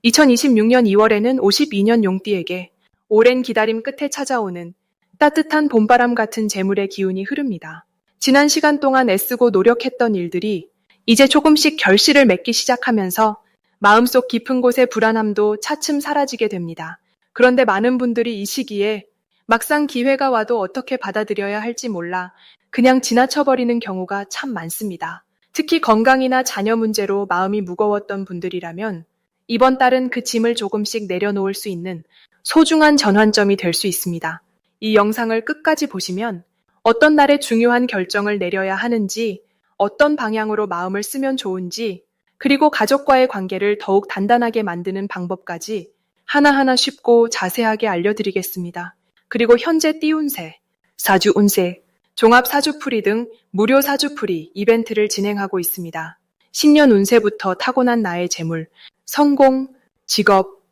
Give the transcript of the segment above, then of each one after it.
2026년 2월에는 52년 용띠에게 오랜 기다림 끝에 찾아오는 따뜻한 봄바람 같은 재물의 기운이 흐릅니다. 지난 시간 동안 애쓰고 노력했던 일들이 이제 조금씩 결실을 맺기 시작하면서 마음속 깊은 곳의 불안함도 차츰 사라지게 됩니다. 그런데 많은 분들이 이 시기에 막상 기회가 와도 어떻게 받아들여야 할지 몰라 그냥 지나쳐버리는 경우가 참 많습니다. 특히 건강이나 자녀 문제로 마음이 무거웠던 분들이라면 이번 달은 그 짐을 조금씩 내려놓을 수 있는 소중한 전환점이 될 수 있습니다. 이 영상을 끝까지 보시면 어떤 날에 중요한 결정을 내려야 하는지, 어떤 방향으로 마음을 쓰면 좋은지, 그리고 가족과의 관계를 더욱 단단하게 만드는 방법까지 하나하나 쉽고 자세하게 알려드리겠습니다. 그리고 현재 띠운세, 사주운세, 종합사주풀이 등 무료 사주풀이 이벤트를 진행하고 있습니다. 신년 운세부터 타고난 나의 재물, 성공, 직업,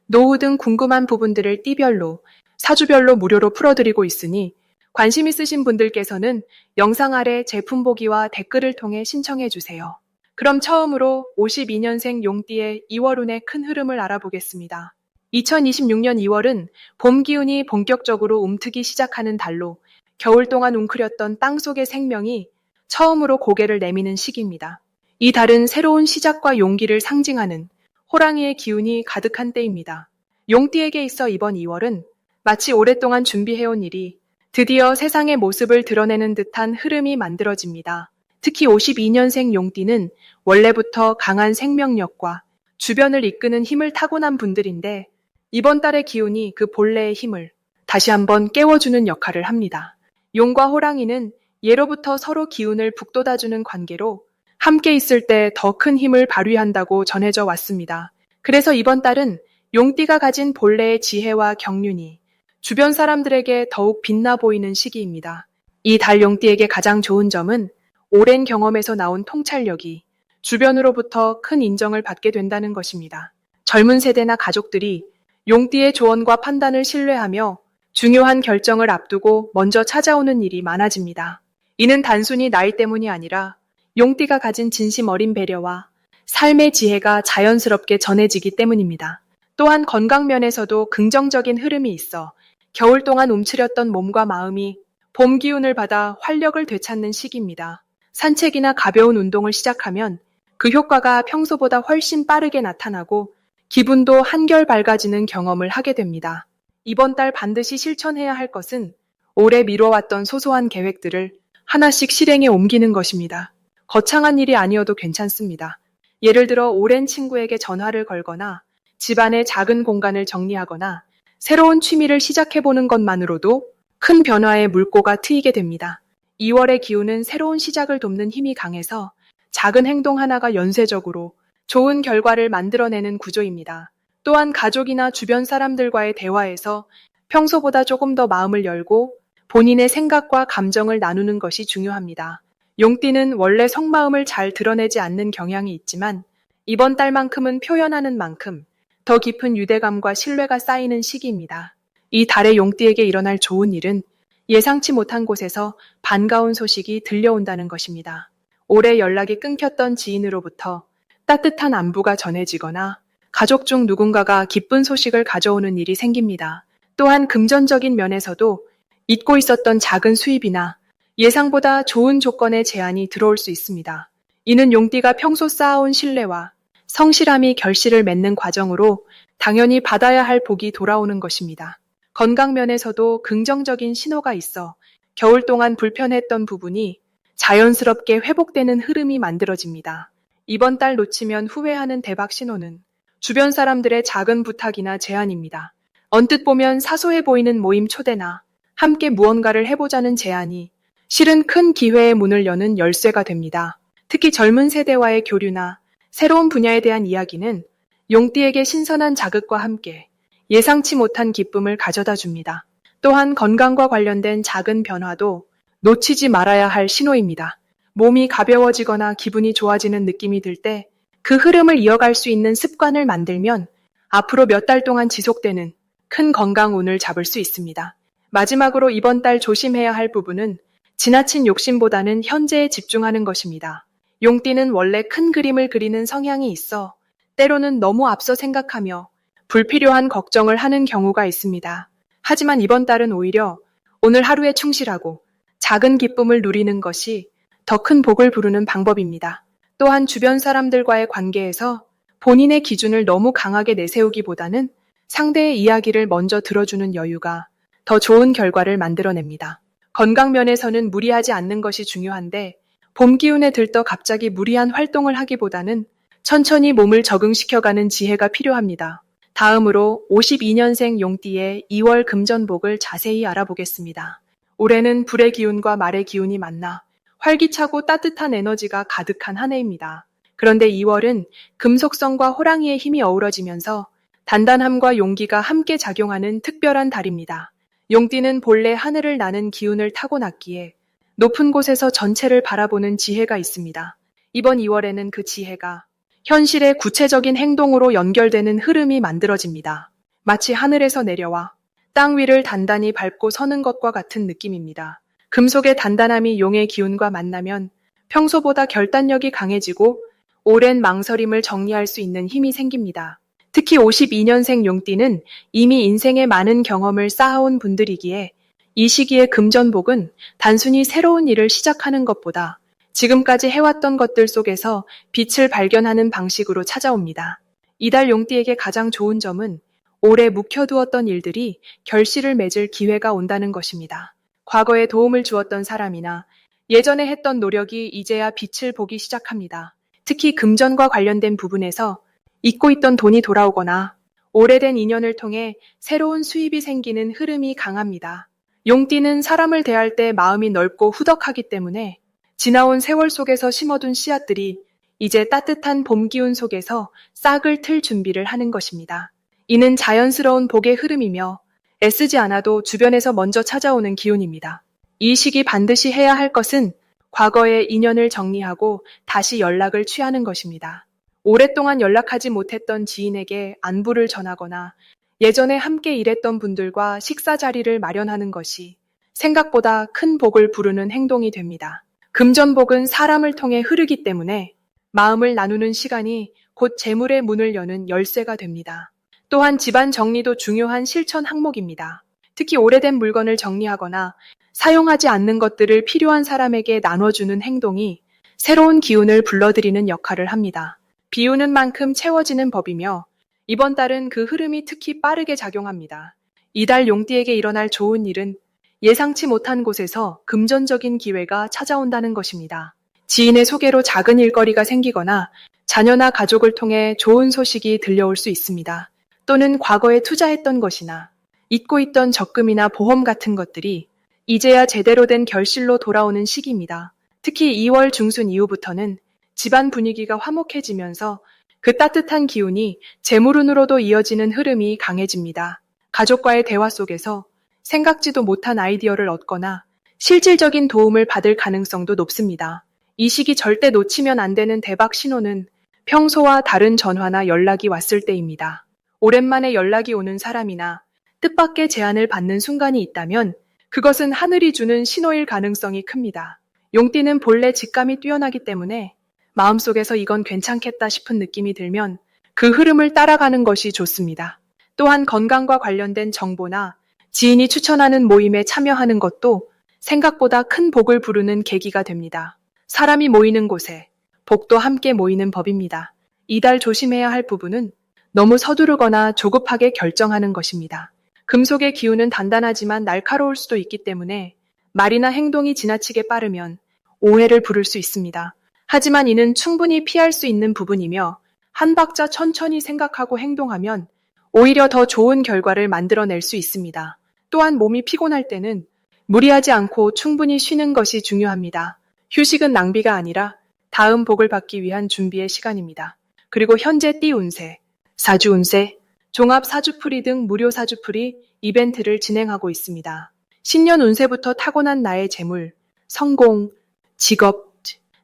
노후 등 궁금한 부분들을 띠별로, 사주별로 무료로 풀어드리고 있으니 관심 있으신 분들께서는 영상 아래 제품 보기와 댓글을 통해 신청해주세요. 그럼 처음으로 52년생 용띠의 2월 운의 큰 흐름을 알아보겠습니다. 2026년 2월은 봄 기운이 본격적으로 움트기 시작하는 달로 겨울 동안 웅크렸던 땅속의 생명이 처음으로 고개를 내미는 시기입니다. 이 달은 새로운 시작과 용기를 상징하는 호랑이의 기운이 가득한 때입니다. 용띠에게 있어 이번 2월은 마치 오랫동안 준비해온 일이 드디어 세상의 모습을 드러내는 듯한 흐름이 만들어집니다. 특히 52년생 용띠는 원래부터 강한 생명력과 주변을 이끄는 힘을 타고난 분들인데 이번 달의 기운이 그 본래의 힘을 다시 한번 깨워주는 역할을 합니다. 용과 호랑이는 예로부터 서로 기운을 북돋아주는 관계로 함께 있을 때 더 큰 힘을 발휘한다고 전해져 왔습니다. 그래서 이번 달은 용띠가 가진 본래의 지혜와 경륜이 주변 사람들에게 더욱 빛나 보이는 시기입니다. 이 달 용띠에게 가장 좋은 점은 오랜 경험에서 나온 통찰력이 주변으로부터 큰 인정을 받게 된다는 것입니다. 젊은 세대나 가족들이 용띠의 조언과 판단을 신뢰하며 중요한 결정을 앞두고 먼저 찾아오는 일이 많아집니다. 이는 단순히 나이 때문이 아니라 용띠가 가진 진심 어린 배려와 삶의 지혜가 자연스럽게 전해지기 때문입니다. 또한 건강 면에서도 긍정적인 흐름이 있어 겨울 동안 움츠렸던 몸과 마음이 봄 기운을 받아 활력을 되찾는 시기입니다. 산책이나 가벼운 운동을 시작하면 그 효과가 평소보다 훨씬 빠르게 나타나고 기분도 한결 밝아지는 경험을 하게 됩니다. 이번 달 반드시 실천해야 할 것은 오래 미뤄왔던 소소한 계획들을 하나씩 실행에 옮기는 것입니다. 거창한 일이 아니어도 괜찮습니다. 예를 들어 오랜 친구에게 전화를 걸거나 집안의 작은 공간을 정리하거나 새로운 취미를 시작해보는 것만으로도 큰 변화의 물꼬가 트이게 됩니다. 2월의 기운은 새로운 시작을 돕는 힘이 강해서 작은 행동 하나가 연쇄적으로 좋은 결과를 만들어내는 구조입니다. 또한 가족이나 주변 사람들과의 대화에서 평소보다 조금 더 마음을 열고 본인의 생각과 감정을 나누는 것이 중요합니다. 용띠는 원래 속마음을 잘 드러내지 않는 경향이 있지만 이번 달만큼은 표현하는 만큼 더 깊은 유대감과 신뢰가 쌓이는 시기입니다. 이 달의 용띠에게 일어날 좋은 일은 예상치 못한 곳에서 반가운 소식이 들려온다는 것입니다. 오래 연락이 끊겼던 지인으로부터 따뜻한 안부가 전해지거나 가족 중 누군가가 기쁜 소식을 가져오는 일이 생깁니다. 또한 금전적인 면에서도 잊고 있었던 작은 수입이나 예상보다 좋은 조건의 제안이 들어올 수 있습니다. 이는 용띠가 평소 쌓아온 신뢰와 성실함이 결실을 맺는 과정으로 당연히 받아야 할 복이 돌아오는 것입니다. 건강 면에서도 긍정적인 신호가 있어 겨울 동안 불편했던 부분이 자연스럽게 회복되는 흐름이 만들어집니다. 이번 달 놓치면 후회하는 대박 신호는 주변 사람들의 작은 부탁이나 제안입니다. 언뜻 보면 사소해 보이는 모임 초대나 함께 무언가를 해보자는 제안이 실은 큰 기회의 문을 여는 열쇠가 됩니다. 특히 젊은 세대와의 교류나 새로운 분야에 대한 이야기는 용띠에게 신선한 자극과 함께 예상치 못한 기쁨을 가져다 줍니다. 또한 건강과 관련된 작은 변화도 놓치지 말아야 할 신호입니다. 몸이 가벼워지거나 기분이 좋아지는 느낌이 들 때 그 흐름을 이어갈 수 있는 습관을 만들면 앞으로 몇 달 동안 지속되는 큰 건강 운을 잡을 수 있습니다. 마지막으로 이번 달 조심해야 할 부분은 지나친 욕심보다는 현재에 집중하는 것입니다. 용띠는 원래 큰 그림을 그리는 성향이 있어 때로는 너무 앞서 생각하며 불필요한 걱정을 하는 경우가 있습니다. 하지만 이번 달은 오히려 오늘 하루에 충실하고 작은 기쁨을 누리는 것이 더 큰 복을 부르는 방법입니다. 또한 주변 사람들과의 관계에서 본인의 기준을 너무 강하게 내세우기보다는 상대의 이야기를 먼저 들어주는 여유가 더 좋은 결과를 만들어냅니다. 건강 면에서는 무리하지 않는 것이 중요한데 봄 기운에 들떠 갑자기 무리한 활동을 하기보다는 천천히 몸을 적응시켜가는 지혜가 필요합니다. 다음으로 52년생 용띠의 2월 금전복을 자세히 알아보겠습니다. 올해는 불의 기운과 말의 기운이 만나 활기차고 따뜻한 에너지가 가득한 한 해입니다. 그런데 2월은 금속성과 호랑이의 힘이 어우러지면서 단단함과 용기가 함께 작용하는 특별한 달입니다. 용띠는 본래 하늘을 나는 기운을 타고났기에 높은 곳에서 전체를 바라보는 지혜가 있습니다. 이번 2월에는 그 지혜가 현실의 구체적인 행동으로 연결되는 흐름이 만들어집니다. 마치 하늘에서 내려와 땅 위를 단단히 밟고 서는 것과 같은 느낌입니다. 금속의 단단함이 용의 기운과 만나면 평소보다 결단력이 강해지고 오랜 망설임을 정리할 수 있는 힘이 생깁니다. 특히 52년생 용띠는 이미 인생의 많은 경험을 쌓아온 분들이기에 이 시기의 금전복은 단순히 새로운 일을 시작하는 것보다 지금까지 해왔던 것들 속에서 빛을 발견하는 방식으로 찾아옵니다. 이달 용띠에게 가장 좋은 점은 오래 묵혀두었던 일들이 결실을 맺을 기회가 온다는 것입니다. 과거에 도움을 주었던 사람이나 예전에 했던 노력이 이제야 빛을 보기 시작합니다. 특히 금전과 관련된 부분에서 잊고 있던 돈이 돌아오거나 오래된 인연을 통해 새로운 수입이 생기는 흐름이 강합니다. 용띠는 사람을 대할 때 마음이 넓고 후덕하기 때문에 지나온 세월 속에서 심어둔 씨앗들이 이제 따뜻한 봄 기운 속에서 싹을 틀 준비를 하는 것입니다. 이는 자연스러운 복의 흐름이며 애쓰지 않아도 주변에서 먼저 찾아오는 기운입니다. 이 시기 반드시 해야 할 것은 과거의 인연을 정리하고 다시 연락을 취하는 것입니다. 오랫동안 연락하지 못했던 지인에게 안부를 전하거나 예전에 함께 일했던 분들과 식사 자리를 마련하는 것이 생각보다 큰 복을 부르는 행동이 됩니다. 금전복은 사람을 통해 흐르기 때문에 마음을 나누는 시간이 곧 재물의 문을 여는 열쇠가 됩니다. 또한 집안 정리도 중요한 실천 항목입니다. 특히 오래된 물건을 정리하거나 사용하지 않는 것들을 필요한 사람에게 나눠주는 행동이 새로운 기운을 불러들이는 역할을 합니다. 비우는 만큼 채워지는 법이며 이번 달은 그 흐름이 특히 빠르게 작용합니다. 이달 용띠에게 일어날 좋은 일은 예상치 못한 곳에서 금전적인 기회가 찾아온다는 것입니다. 지인의 소개로 작은 일거리가 생기거나 자녀나 가족을 통해 좋은 소식이 들려올 수 있습니다. 또는 과거에 투자했던 것이나 잊고 있던 적금이나 보험 같은 것들이 이제야 제대로 된 결실로 돌아오는 시기입니다. 특히 2월 중순 이후부터는 집안 분위기가 화목해지면서 그 따뜻한 기운이 재물운으로도 이어지는 흐름이 강해집니다. 가족과의 대화 속에서 생각지도 못한 아이디어를 얻거나 실질적인 도움을 받을 가능성도 높습니다. 이 시기 절대 놓치면 안 되는 대박 신호는 평소와 다른 전화나 연락이 왔을 때입니다. 오랜만에 연락이 오는 사람이나 뜻밖의 제안을 받는 순간이 있다면 그것은 하늘이 주는 신호일 가능성이 큽니다. 용띠는 본래 직감이 뛰어나기 때문에 마음속에서 이건 괜찮겠다 싶은 느낌이 들면 그 흐름을 따라가는 것이 좋습니다. 또한 건강과 관련된 정보나 지인이 추천하는 모임에 참여하는 것도 생각보다 큰 복을 부르는 계기가 됩니다. 사람이 모이는 곳에 복도 함께 모이는 법입니다. 이달 조심해야 할 부분은 너무 서두르거나 조급하게 결정하는 것입니다. 금속의 기운은 단단하지만 날카로울 수도 있기 때문에 말이나 행동이 지나치게 빠르면 오해를 부를 수 있습니다. 하지만 이는 충분히 피할 수 있는 부분이며 한 박자 천천히 생각하고 행동하면 오히려 더 좋은 결과를 만들어낼 수 있습니다. 또한 몸이 피곤할 때는 무리하지 않고 충분히 쉬는 것이 중요합니다. 휴식은 낭비가 아니라 다음 복을 받기 위한 준비의 시간입니다. 그리고 현재 띠 운세, 사주 운세, 종합 사주풀이 등 무료 사주풀이 이벤트를 진행하고 있습니다. 신년 운세부터 타고난 나의 재물, 성공, 직업,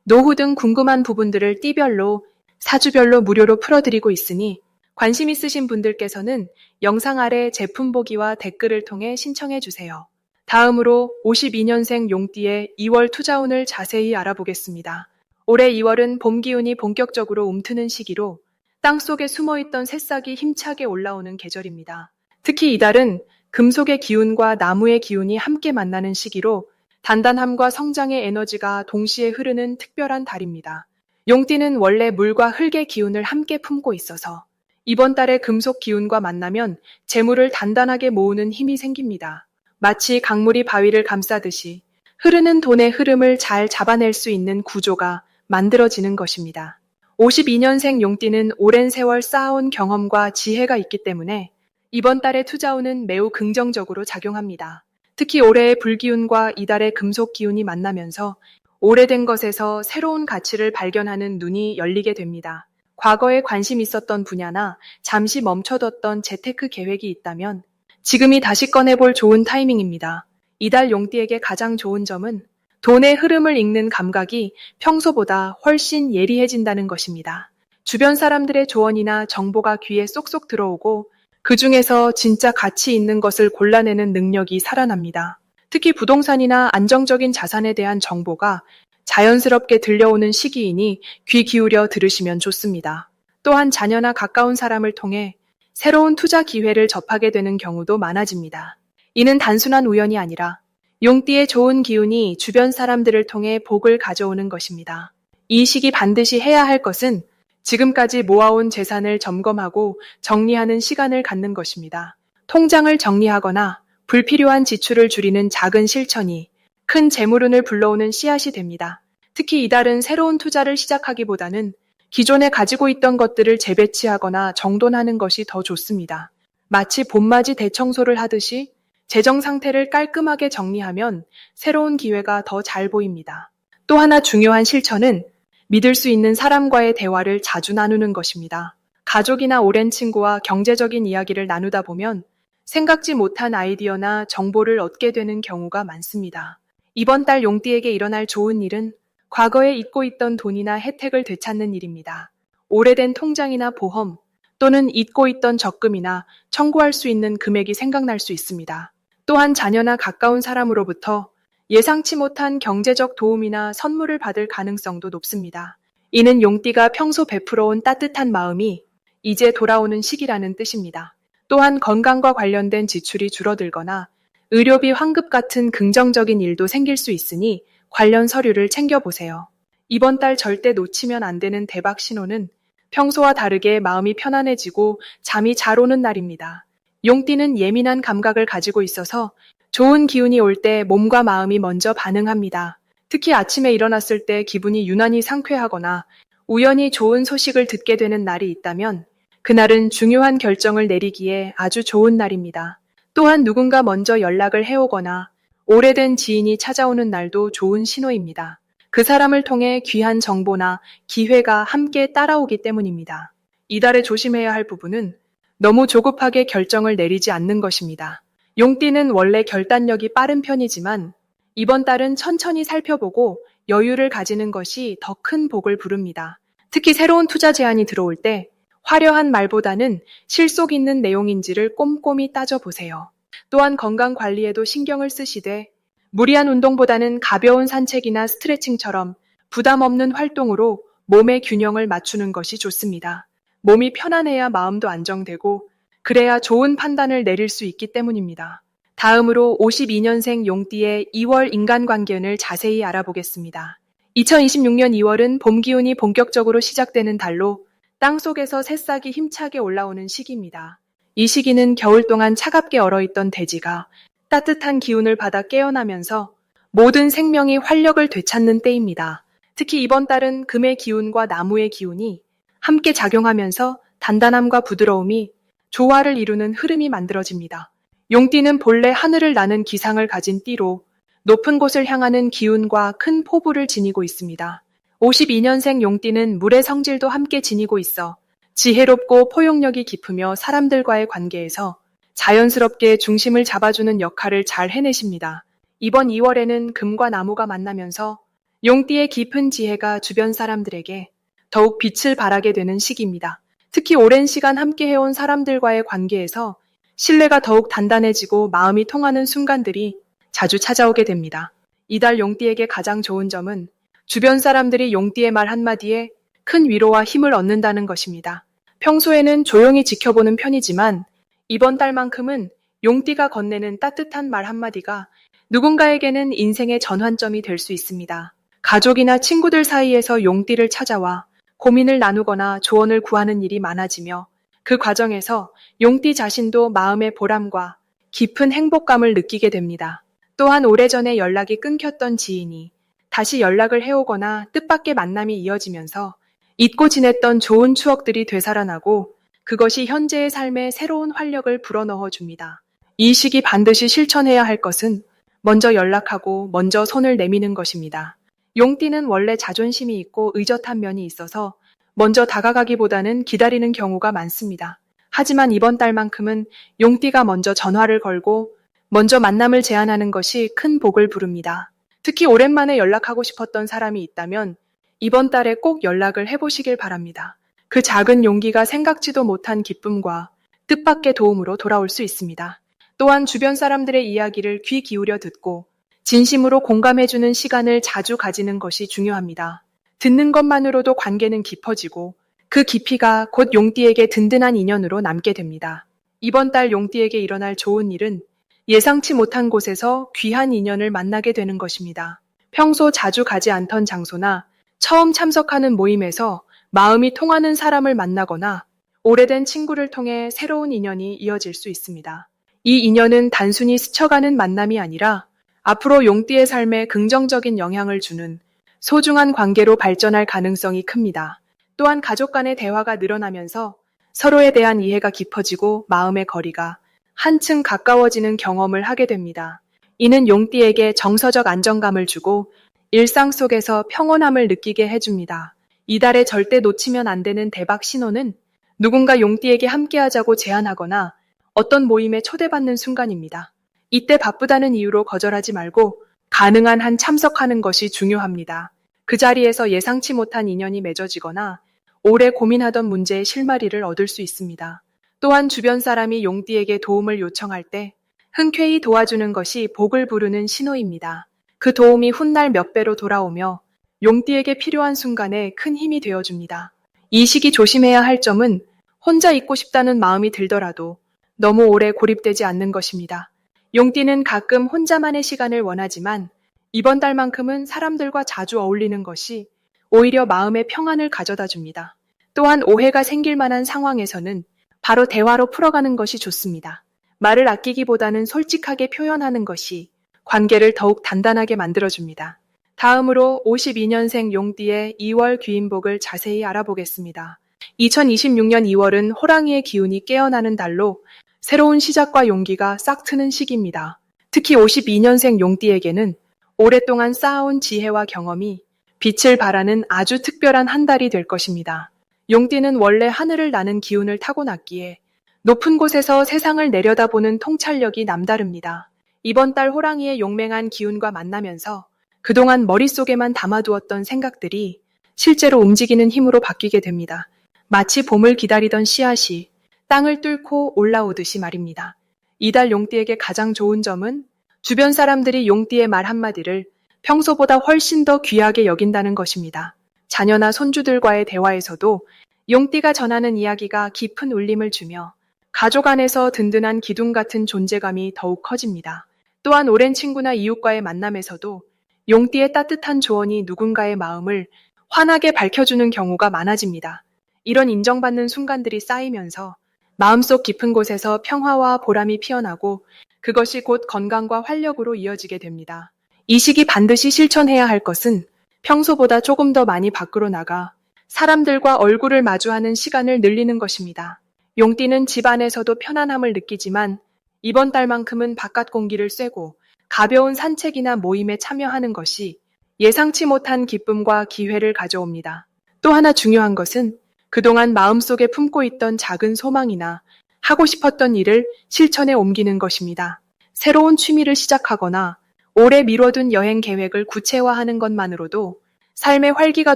노후 등 궁금한 부분들을 띠별로, 사주별로 무료로 풀어드리고 있으니 관심 있으신 분들께서는 영상 아래 제품 보기와 댓글을 통해 신청해 주세요. 다음으로 52년생 용띠의 2월 투자운을 자세히 알아보겠습니다. 올해 2월은 봄 기운이 본격적으로 움트는 시기로 땅속에 숨어있던 새싹이 힘차게 올라오는 계절입니다. 특히 이달은 금속의 기운과 나무의 기운이 함께 만나는 시기로 단단함과 성장의 에너지가 동시에 흐르는 특별한 달입니다. 용띠는 원래 물과 흙의 기운을 함께 품고 있어서 이번 달에 금속 기운과 만나면 재물을 단단하게 모으는 힘이 생깁니다. 마치 강물이 바위를 감싸듯이 흐르는 돈의 흐름을 잘 잡아낼 수 있는 구조가 만들어지는 것입니다. 52년생 용띠는 오랜 세월 쌓아온 경험과 지혜가 있기 때문에 이번 달의 투자운은 매우 긍정적으로 작용합니다. 특히 올해의 불기운과 이달의 금속 기운이 만나면서 오래된 것에서 새로운 가치를 발견하는 눈이 열리게 됩니다. 과거에 관심 있었던 분야나 잠시 멈춰뒀던 재테크 계획이 있다면 지금이 다시 꺼내볼 좋은 타이밍입니다. 이달 용띠에게 가장 좋은 점은 돈의 흐름을 읽는 감각이 평소보다 훨씬 예리해진다는 것입니다. 주변 사람들의 조언이나 정보가 귀에 쏙쏙 들어오고 그 중에서 진짜 가치 있는 것을 골라내는 능력이 살아납니다. 특히 부동산이나 안정적인 자산에 대한 정보가 자연스럽게 들려오는 시기이니 귀 기울여 들으시면 좋습니다. 또한 자녀나 가까운 사람을 통해 새로운 투자 기회를 접하게 되는 경우도 많아집니다. 이는 단순한 우연이 아니라 용띠의 좋은 기운이 주변 사람들을 통해 복을 가져오는 것입니다. 이 시기 반드시 해야 할 것은 지금까지 모아온 재산을 점검하고 정리하는 시간을 갖는 것입니다. 통장을 정리하거나 불필요한 지출을 줄이는 작은 실천이 큰 재물운을 불러오는 씨앗이 됩니다. 특히 이달은 새로운 투자를 시작하기보다는 기존에 가지고 있던 것들을 재배치하거나 정돈하는 것이 더 좋습니다. 마치 봄맞이 대청소를 하듯이 재정 상태를 깔끔하게 정리하면 새로운 기회가 더 잘 보입니다. 또 하나 중요한 실천은 믿을 수 있는 사람과의 대화를 자주 나누는 것입니다. 가족이나 오랜 친구와 경제적인 이야기를 나누다 보면 생각지 못한 아이디어나 정보를 얻게 되는 경우가 많습니다. 이번 달 용띠에게 일어날 좋은 일은 과거에 잊고 있던 돈이나 혜택을 되찾는 일입니다. 오래된 통장이나 보험 또는 잊고 있던 적금이나 청구할 수 있는 금액이 생각날 수 있습니다. 또한 자녀나 가까운 사람으로부터 예상치 못한 경제적 도움이나 선물을 받을 가능성도 높습니다. 이는 용띠가 평소 베풀어온 따뜻한 마음이 이제 돌아오는 시기라는 뜻입니다. 또한 건강과 관련된 지출이 줄어들거나 의료비 환급 같은 긍정적인 일도 생길 수 있으니 관련 서류를 챙겨보세요. 이번 달 절대 놓치면 안 되는 대박 신호는 평소와 다르게 마음이 편안해지고 잠이 잘 오는 날입니다. 용띠는 예민한 감각을 가지고 있어서 좋은 기운이 올 때 몸과 마음이 먼저 반응합니다. 특히 아침에 일어났을 때 기분이 유난히 상쾌하거나 우연히 좋은 소식을 듣게 되는 날이 있다면 그날은 중요한 결정을 내리기에 아주 좋은 날입니다. 또한 누군가 먼저 연락을 해오거나 오래된 지인이 찾아오는 날도 좋은 신호입니다. 그 사람을 통해 귀한 정보나 기회가 함께 따라오기 때문입니다. 이달에 조심해야 할 부분은 너무 조급하게 결정을 내리지 않는 것입니다. 용띠는 원래 결단력이 빠른 편이지만 이번 달은 천천히 살펴보고 여유를 가지는 것이 더 큰 복을 부릅니다. 특히 새로운 투자 제안이 들어올 때 화려한 말보다는 실속 있는 내용인지를 꼼꼼히 따져보세요. 또한 건강 관리에도 신경을 쓰시되 무리한 운동보다는 가벼운 산책이나 스트레칭처럼 부담 없는 활동으로 몸의 균형을 맞추는 것이 좋습니다. 몸이 편안해야 마음도 안정되고 그래야 좋은 판단을 내릴 수 있기 때문입니다. 다음으로 52년생 용띠의 2월 인간관계운을 자세히 알아보겠습니다. 2026년 2월은 봄 기운이 본격적으로 시작되는 달로 땅속에서 새싹이 힘차게 올라오는 시기입니다. 이 시기는 겨울 동안 차갑게 얼어있던 대지가 따뜻한 기운을 받아 깨어나면서 모든 생명이 활력을 되찾는 때입니다. 특히 이번 달은 금의 기운과 나무의 기운이 함께 작용하면서 단단함과 부드러움이 조화를 이루는 흐름이 만들어집니다. 용띠는 본래 하늘을 나는 기상을 가진 띠로 높은 곳을 향하는 기운과 큰 포부를 지니고 있습니다. 52년생 용띠는 물의 성질도 함께 지니고 있어 지혜롭고 포용력이 깊으며 사람들과의 관계에서 자연스럽게 중심을 잡아주는 역할을 잘 해내십니다. 이번 2월에는 금과 나무가 만나면서 용띠의 깊은 지혜가 주변 사람들에게 더욱 빛을 발하게 되는 시기입니다. 특히 오랜 시간 함께 해온 사람들과의 관계에서 신뢰가 더욱 단단해지고 마음이 통하는 순간들이 자주 찾아오게 됩니다. 이달 용띠에게 가장 좋은 점은 주변 사람들이 용띠의 말 한마디에 큰 위로와 힘을 얻는다는 것입니다. 평소에는 조용히 지켜보는 편이지만 이번 달만큼은 용띠가 건네는 따뜻한 말 한마디가 누군가에게는 인생의 전환점이 될 수 있습니다. 가족이나 친구들 사이에서 용띠를 찾아와 고민을 나누거나 조언을 구하는 일이 많아지며 그 과정에서 용띠 자신도 마음의 보람과 깊은 행복감을 느끼게 됩니다. 또한 오래전에 연락이 끊겼던 지인이 다시 연락을 해오거나 뜻밖의 만남이 이어지면서 잊고 지냈던 좋은 추억들이 되살아나고 그것이 현재의 삶에 새로운 활력을 불어넣어 줍니다. 이 시기 반드시 실천해야 할 것은 먼저 연락하고 먼저 손을 내미는 것입니다. 용띠는 원래 자존심이 있고 의젓한 면이 있어서 먼저 다가가기보다는 기다리는 경우가 많습니다. 하지만 이번 달만큼은 용띠가 먼저 전화를 걸고 먼저 만남을 제안하는 것이 큰 복을 부릅니다. 특히 오랜만에 연락하고 싶었던 사람이 있다면 이번 달에 꼭 연락을 해보시길 바랍니다. 그 작은 용기가 생각지도 못한 기쁨과 뜻밖의 도움으로 돌아올 수 있습니다. 또한 주변 사람들의 이야기를 귀 기울여 듣고 진심으로 공감해주는 시간을 자주 가지는 것이 중요합니다. 듣는 것만으로도 관계는 깊어지고 그 깊이가 곧 용띠에게 든든한 인연으로 남게 됩니다. 이번 달 용띠에게 일어날 좋은 일은 예상치 못한 곳에서 귀한 인연을 만나게 되는 것입니다. 평소 자주 가지 않던 장소나 처음 참석하는 모임에서 마음이 통하는 사람을 만나거나 오래된 친구를 통해 새로운 인연이 이어질 수 있습니다. 이 인연은 단순히 스쳐가는 만남이 아니라 앞으로 용띠의 삶에 긍정적인 영향을 주는 소중한 관계로 발전할 가능성이 큽니다. 또한 가족 간의 대화가 늘어나면서 서로에 대한 이해가 깊어지고 마음의 거리가 한층 가까워지는 경험을 하게 됩니다. 이는 용띠에게 정서적 안정감을 주고 일상 속에서 평온함을 느끼게 해줍니다. 이달에 절대 놓치면 안 되는 대박 신호는 누군가 용띠에게 함께하자고 제안하거나 어떤 모임에 초대받는 순간입니다. 이때 바쁘다는 이유로 거절하지 말고 가능한 한 참석하는 것이 중요합니다. 그 자리에서 예상치 못한 인연이 맺어지거나 오래 고민하던 문제의 실마리를 얻을 수 있습니다. 또한 주변 사람이 용띠에게 도움을 요청할 때 흔쾌히 도와주는 것이 복을 부르는 신호입니다. 그 도움이 훗날 몇 배로 돌아오며 용띠에게 필요한 순간에 큰 힘이 되어줍니다. 이 시기 조심해야 할 점은 혼자 있고 싶다는 마음이 들더라도 너무 오래 고립되지 않는 것입니다. 용띠는 가끔 혼자만의 시간을 원하지만 이번 달만큼은 사람들과 자주 어울리는 것이 오히려 마음의 평안을 가져다 줍니다. 또한 오해가 생길 만한 상황에서는 바로 대화로 풀어가는 것이 좋습니다. 말을 아끼기보다는 솔직하게 표현하는 것이 관계를 더욱 단단하게 만들어줍니다. 다음으로 52년생 용띠의 2월 귀인복을 자세히 알아보겠습니다. 2026년 2월은 호랑이의 기운이 깨어나는 달로 새로운 시작과 용기가 싹 트는 시기입니다. 특히 52년생 용띠에게는 오랫동안 쌓아온 지혜와 경험이 빛을 발하는 아주 특별한 한 달이 될 것입니다. 용띠는 원래 하늘을 나는 기운을 타고났기에 높은 곳에서 세상을 내려다보는 통찰력이 남다릅니다. 이번 달 호랑이의 용맹한 기운과 만나면서 그동안 머릿속에만 담아두었던 생각들이 실제로 움직이는 힘으로 바뀌게 됩니다. 마치 봄을 기다리던 씨앗이 땅을 뚫고 올라오듯이 말입니다. 이달 용띠에게 가장 좋은 점은 주변 사람들이 용띠의 말 한마디를 평소보다 훨씬 더 귀하게 여긴다는 것입니다. 자녀나 손주들과의 대화에서도 용띠가 전하는 이야기가 깊은 울림을 주며 가족 안에서 든든한 기둥 같은 존재감이 더욱 커집니다. 또한 오랜 친구나 이웃과의 만남에서도 용띠의 따뜻한 조언이 누군가의 마음을 환하게 밝혀주는 경우가 많아집니다. 이런 인정받는 순간들이 쌓이면서 마음속 깊은 곳에서 평화와 보람이 피어나고 그것이 곧 건강과 활력으로 이어지게 됩니다. 이 시기 반드시 실천해야 할 것은 평소보다 조금 더 많이 밖으로 나가 사람들과 얼굴을 마주하는 시간을 늘리는 것입니다. 용띠는 집 안에서도 편안함을 느끼지만 이번 달만큼은 바깥 공기를 쐬고 가벼운 산책이나 모임에 참여하는 것이 예상치 못한 기쁨과 기회를 가져옵니다. 또 하나 중요한 것은 그동안 마음속에 품고 있던 작은 소망이나 하고 싶었던 일을 실천에 옮기는 것입니다. 새로운 취미를 시작하거나 오래 미뤄둔 여행 계획을 구체화하는 것만으로도 삶의 활기가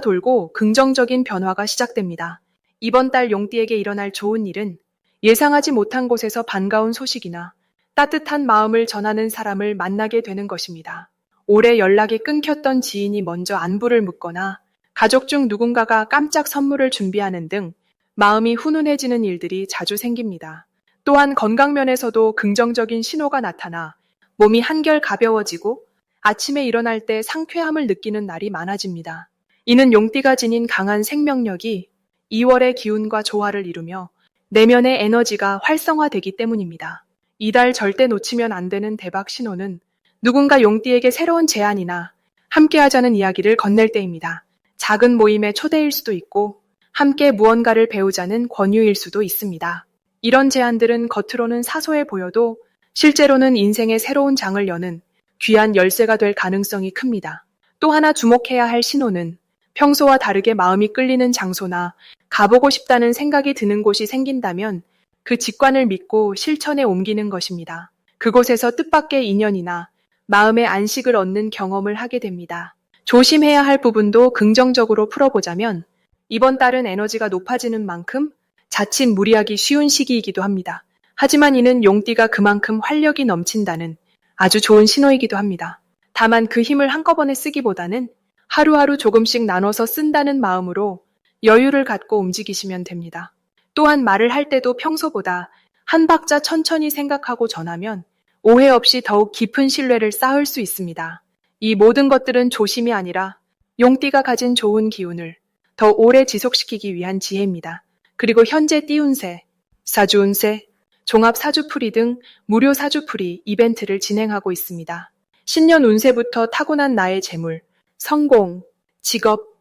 돌고 긍정적인 변화가 시작됩니다. 이번 달 용띠에게 일어날 좋은 일은 예상하지 못한 곳에서 반가운 소식이나 따뜻한 마음을 전하는 사람을 만나게 되는 것입니다. 오래 연락이 끊겼던 지인이 먼저 안부를 묻거나 가족 중 누군가가 깜짝 선물을 준비하는 등 마음이 훈훈해지는 일들이 자주 생깁니다. 또한 건강면에서도 긍정적인 신호가 나타나 몸이 한결 가벼워지고 아침에 일어날 때 상쾌함을 느끼는 날이 많아집니다. 이는 용띠가 지닌 강한 생명력이 2월의 기운과 조화를 이루며 내면의 에너지가 활성화되기 때문입니다. 이달 절대 놓치면 안 되는 대박 신호는 누군가 용띠에게 새로운 제안이나 함께하자는 이야기를 건넬 때입니다. 작은 모임의 초대일 수도 있고 함께 무언가를 배우자는 권유일 수도 있습니다. 이런 제안들은 겉으로는 사소해 보여도 실제로는 인생의 새로운 장을 여는 귀한 열쇠가 될 가능성이 큽니다. 또 하나 주목해야 할 신호는 평소와 다르게 마음이 끌리는 장소나 가보고 싶다는 생각이 드는 곳이 생긴다면 그 직관을 믿고 실천에 옮기는 것입니다. 그곳에서 뜻밖의 인연이나 마음의 안식을 얻는 경험을 하게 됩니다. 조심해야 할 부분도 긍정적으로 풀어보자면 이번 달은 에너지가 높아지는 만큼 자칫 무리하기 쉬운 시기이기도 합니다. 하지만 이는 용띠가 그만큼 활력이 넘친다는 아주 좋은 신호이기도 합니다. 다만 그 힘을 한꺼번에 쓰기보다는 하루하루 조금씩 나눠서 쓴다는 마음으로 여유를 갖고 움직이시면 됩니다. 또한 말을 할 때도 평소보다 한 박자 천천히 생각하고 전하면 오해 없이 더욱 깊은 신뢰를 쌓을 수 있습니다. 이 모든 것들은 조심이 아니라 용띠가 가진 좋은 기운을 더 오래 지속시키기 위한 지혜입니다. 그리고 현재 띠운세, 사주운세, 종합 사주풀이 등 무료 사주풀이 이벤트를 진행하고 있습니다. 신년 운세부터 타고난 나의 재물, 성공, 직업,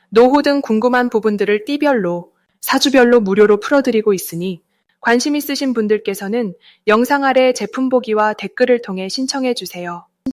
노후 등 궁금한 부분들을 띠별로, 사주별로 무료로 풀어드리고 있으니 관심 있으신 분들께서는 영상 아래 제품 보기와 댓글을 통해 신청해 주세요.